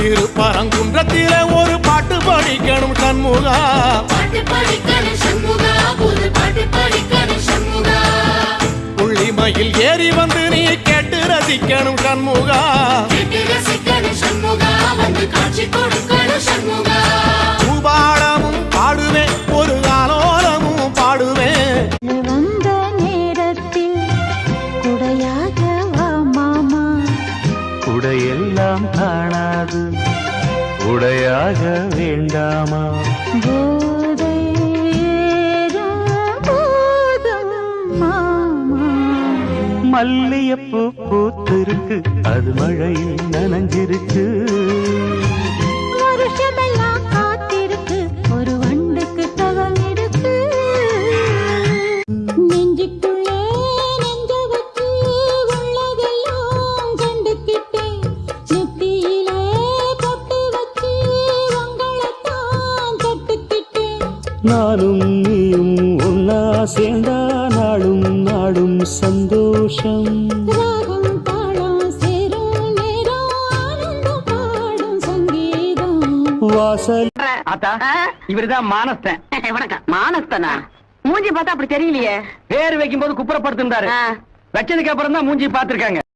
திருப்பரங்குன்றத்தில ஒரு பாட்டு படிக்கணும் சண்முகா, பாட்டு படிக்கணும் சண்முகா, புது பாட்டு படிக்கணும் சண்முகா. புள்ளிமயில் ஏறி வந்து நீ கேட்டு ரசிக்கணும் சண்முகா, கேட்டு ரசிக்கணும் சண்முகா, வந்து காட்சி கொடுக்கணும் சண்முகா. பூபாடமும் பாடுவேன், ஒரு ஆலோலமும் பாடுவேன். வந்த நேரத்தில் குடையாக வா மாமா, குடையெல்லாம் காணாது உடையாக வேண்டாமா, போதை ஏறும் போதும் மாமா. மல்லியப்பூ பூத்திருக்கு அது மழையில் நனைஞ்சிருக்கு, வருஷமெல்லாம் காத்திருக்கு ஒரு வண்டுக்கு தவம் இருக்கு. நெஞ்சுக்குள்ளே நெஞ்ச வச்சு உள்ளதெல்லாம் கண்டுக்கிட்டேன், நெத்தியிலே பொட்டு வச்சு உங்களைத்தான் தொட்டுக்கிட்டேன். நானும் நீயும் ஒன்னா சேர்ந்தா நாடும் நாடும் சந்தோஷம், ராகம் தாளம் சேரும் நேரம் ஆனந்தம் பாடும் சங்கீதம். வாசல் ஆத்தா இவருதான் மானஸ்தன். வணக்கம். மானஸ்தனா? மூஞ்சி பார்த்தா அப்படி தெரியலையே. பேர் வைக்கும் போது குப்புறப்படுத்திருந்தாரு, வச்சதுக்கு அப்புறம் தான் மூஞ்சி பாத்துருக்காங்க.